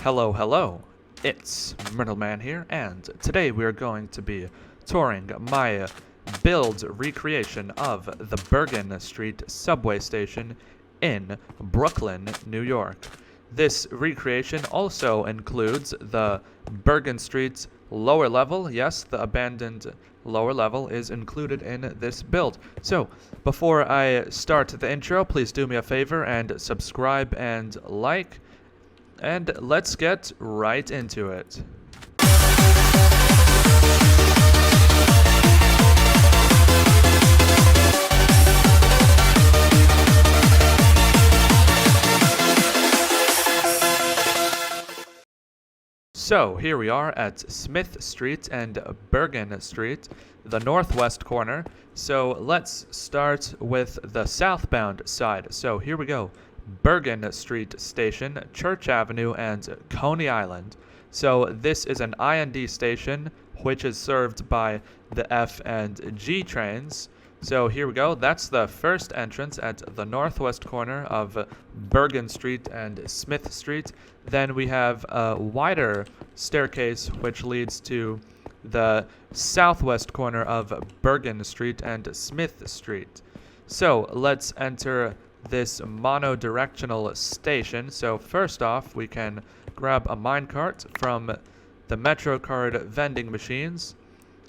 Hello, hello. It's Myrtle Man here, and today we are going to be touring my build recreation of the Bergen Street subway station in Brooklyn, New York. This recreation also includes the Bergen Street lower level. Yes, the abandoned lower level is included in this build. So, before I start the intro, please do me a favor and subscribe and like. And let's get right into it. So here we are at Smith Street and Bergen Street, the northwest corner. So let's start with the southbound side. So here we go. Bergen Street Station, Church Avenue, and Coney Island. So this is an IND station which is served by the F and G trains. So here we go. That's the first entrance at the northwest corner of Bergen Street and Smith Street. Then we have a wider staircase which leads to the southwest corner of Bergen Street and Smith Street. So let's enter this monodirectional station. So first off, we can grab a minecart from the MetroCard vending machines.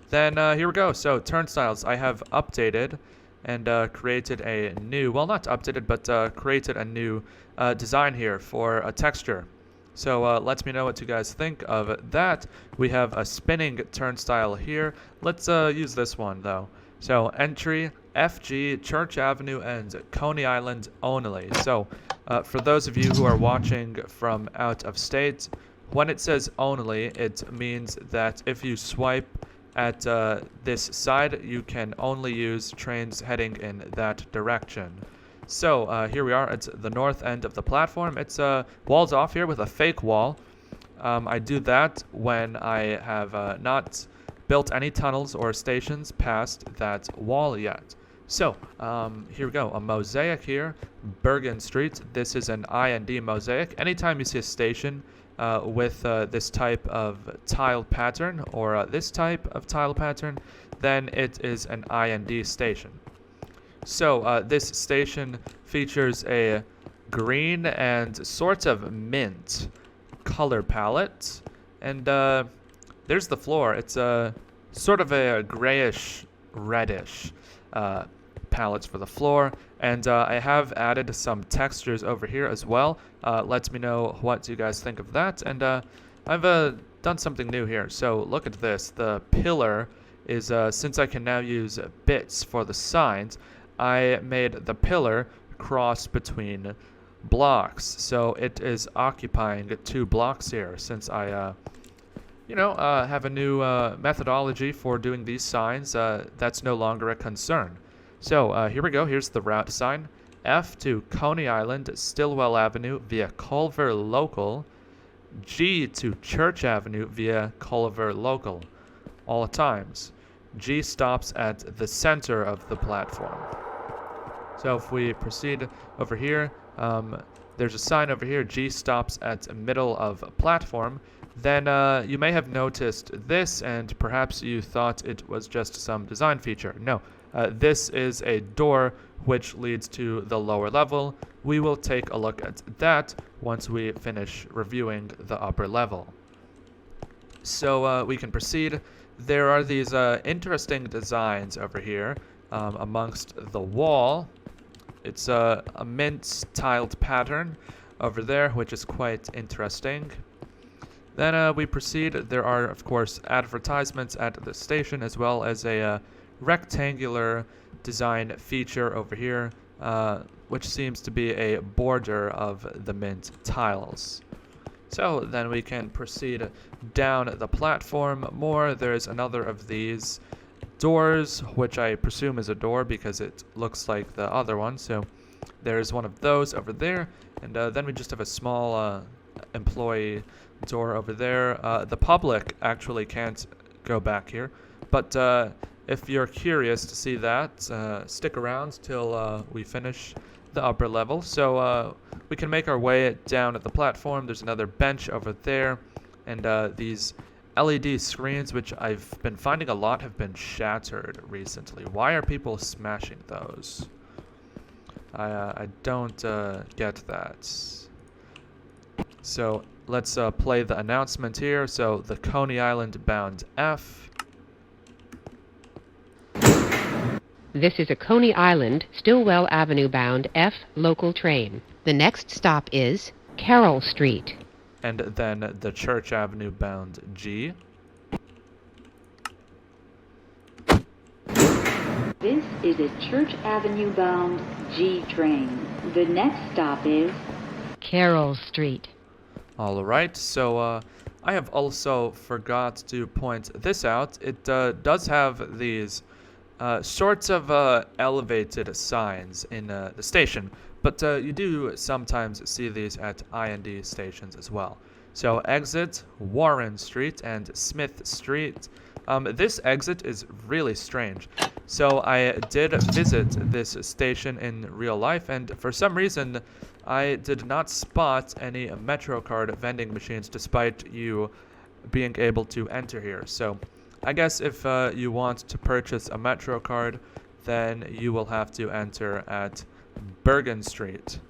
Then here we go. So turnstiles, I have updated and created a new, well, not updated, but created a new design here for a texture. So let me know what you guys think of that. We have a spinning turnstile here. Let's use this one though. So entry, FG, Church Avenue, and Coney Island only. So for those of you who are watching from out of state, when it says only, it means that if you swipe at this side, you can only use trains heading in that direction. So here we are at the north end of the platform. It's walled off here with a fake wall. I do that when I have not built any tunnels or stations past that wall yet. So here we go, a mosaic here, Bergen Street. This is an IND mosaic. Anytime you see a station with this type of tile pattern or this type of tile pattern, then it is an IND station. So this station features a green and sort of mint color palette, and there's the floor. It's a sort of a grayish reddish palette for the floor, and I have added some textures over here as well. Let me know what you guys think of that. And I've done something new here. So look at this. The pillar is since I can now use bits for the signs, I made the pillar cross between blocks, so it is occupying 2 blocks here since I have a new methodology for doing these signs. That's no longer a concern. So here we go. Here's the route sign. F to Coney Island, Stillwell Avenue via Culver Local. G to Church Avenue via Culver Local. All times. G stops at the center of the platform. So if we proceed over here, there's a sign over here. G stops at middle of platform. Then you may have noticed this, and perhaps you thought it was just some design feature. No, this is a door which leads to the lower level. We will take a look at that once we finish reviewing the upper level. So we can proceed. There are these interesting designs over here amongst the wall. It's a mint tiled pattern over there, which is quite interesting. Then we proceed. There are, of course, advertisements at the station, as well as a rectangular design feature over here, which seems to be a border of the mint tiles. So then we can proceed down the platform more. There's another of these doors, which I presume is a door because it looks like the other one. So there's one of those over there, and then we just have a small employee door over there. The public actually can't go back here, but if you're curious to see that, stick around till we finish the upper level. So we can make our way down at the platform. There's another bench over there, and these LED screens, which I've been finding a lot, have been shattered recently. Why are people smashing those? I don't get that. So let's play the announcement here. So the Coney Island bound F. This is a Coney Island, Stillwell Avenue bound F local train. The next stop is Carroll Street. And then the Church Avenue bound G. This is a Church Avenue bound G train. The next stop is Carroll Street. All right, so I have also forgot to point this out. It does have these sorts of elevated signs in the station, but you do sometimes see these at IND stations as well. So exit Warren Street and Smith Street. This exit is really strange. So I did visit this station in real life, and for some reason I did not spot any MetroCard vending machines despite you being able to enter here. So I guess if you want to purchase a MetroCard, then you will have to enter at Bergen Street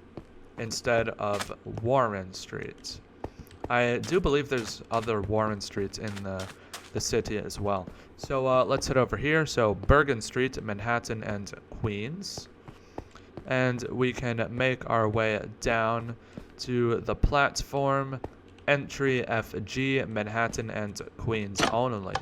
instead of Warren Street. I do believe there's other Warren Streets in the city as well. So let's head over here. So Bergen Street, Manhattan, and Queens. And we can make our way down to the platform, entry FG, Manhattan, and Queens only.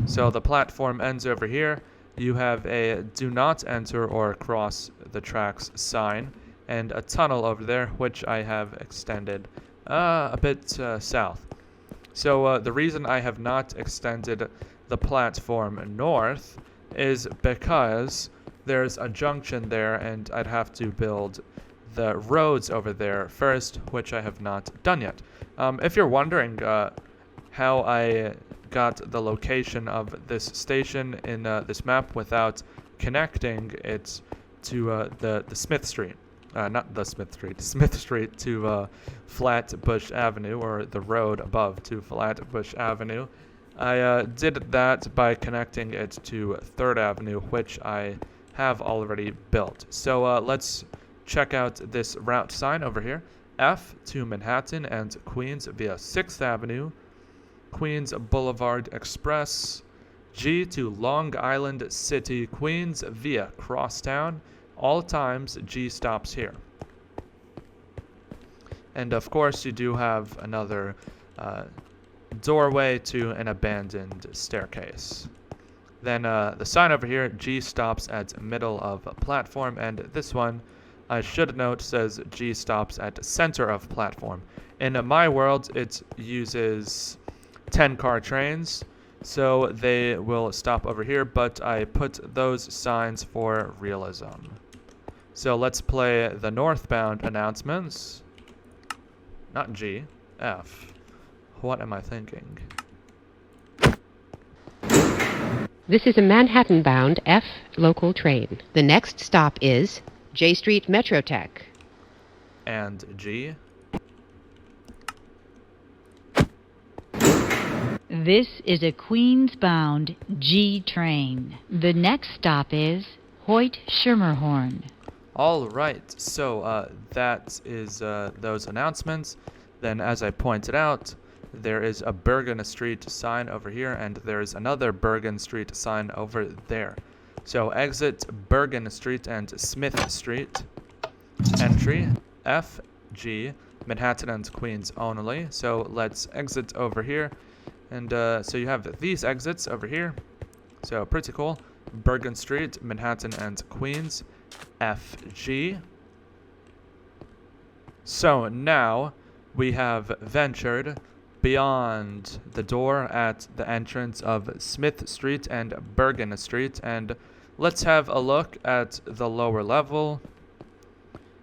So the platform ends over here. You have a do not enter or cross the tracks sign, and a tunnel over there, which I have extended a bit south. So the reason I have not extended the platform north is because there's a junction there, and I'd have to build the roads over there first, which I have not done yet. If you're wondering how I got the location of this station in this map without connecting it to the Smith Street, not the Smith Street, Smith Street to Flatbush Avenue, or the road above to Flatbush Avenue, I did that by connecting it to 3rd Avenue, which I have already built. So let's check out this route sign over here. F to Manhattan and Queens via 6th Avenue, Queens Boulevard Express. G to Long Island City, Queens via Crosstown. All times G stops here. And of course you do have another doorway to an abandoned staircase. Then the sign over here, G stops at middle of platform, and this one I should note says G stops at center of platform. In my world it uses 10-car trains, so they will stop over here, but I put those signs for realism. So let's play the northbound announcements. Not G, F. What am I thinking? This is a Manhattan-bound F local train. The next stop is J Street Metrotech. And G. This is a Queens-bound G train. The next stop is Hoyt Schermerhorn. All right, so that is those announcements. Then, as I pointed out, there is a Bergen Street sign over here, and there is another Bergen Street sign over there. So exit Bergen Street and Smith Street. Entry F, G, Manhattan and Queens only. So let's exit over here. And so you have these exits over here. So pretty cool. Bergen Street, Manhattan and Queens, FG. So now we have ventured beyond the door at the entrance of Smith Street and Bergen Street, and let's have a look at the lower level.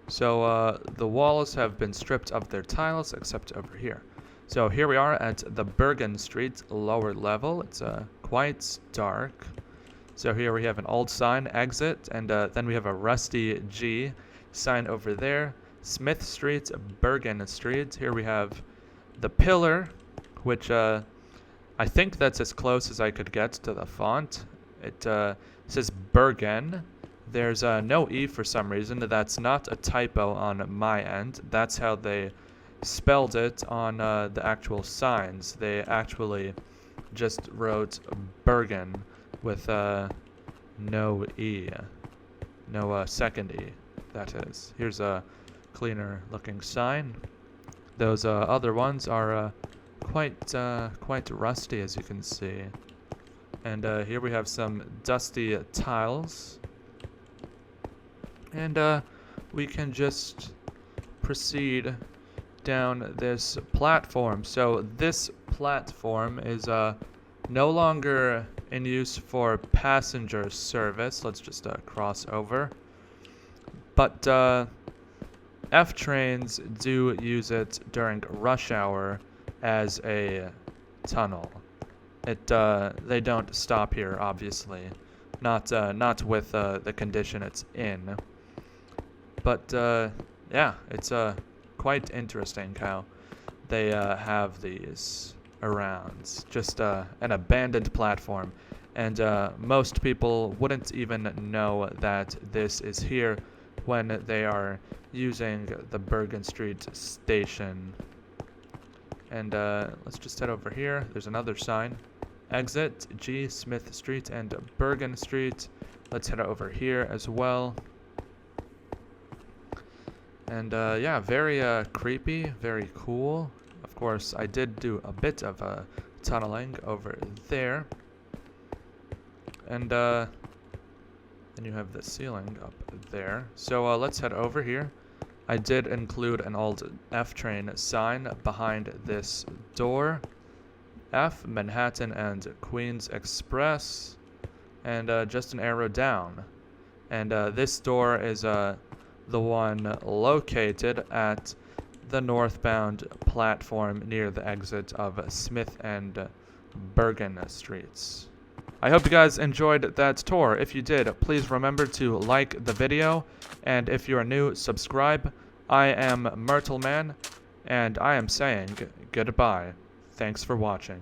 So the walls have been stripped of their tiles except over here. So here we are at the Bergen Street lower level. It's quite dark. So here we have an old sign, exit, and then we have a rusty G sign over there. Smith Street, Bergen Street. Here we have the pillar, which I think that's as close as I could get to the font. It says Bergen. There's no E for some reason. That's not a typo on my end. That's how they spelled it on the actual signs. They actually just wrote Bergen with no E. No second E, that is. Here's a cleaner looking sign. Those other ones are quite rusty, as you can see. And here we have some dusty tiles. And we can just proceed down this platform. So this platform is no longer in use for passenger service. Let's just cross over. But F trains do use it during rush hour as a tunnel. They don't stop here, obviously. Not with the condition it's in. But yeah, it's quite interesting how they have these around. Just an abandoned platform, and most people wouldn't even know that this is here when they are using the Bergen Street Station. And let's just head over here. There's another sign. Exit G Smith Street and Bergen Street. Let's head over here as well. And yeah, very creepy, very cool. Of course, I did do a bit of tunneling over there. And then you have the ceiling up there. So let's head over here. I did include an old F train sign behind this door. F, Manhattan and Queens Express. And just an arrow down. And this door is the one located at the northbound platform near the exit of Smith and Bergen Streets. I hope you guys enjoyed that tour. If you did, please remember to like the video, and if you are new, subscribe. I am Myrtleman, and I am saying goodbye. Thanks for watching.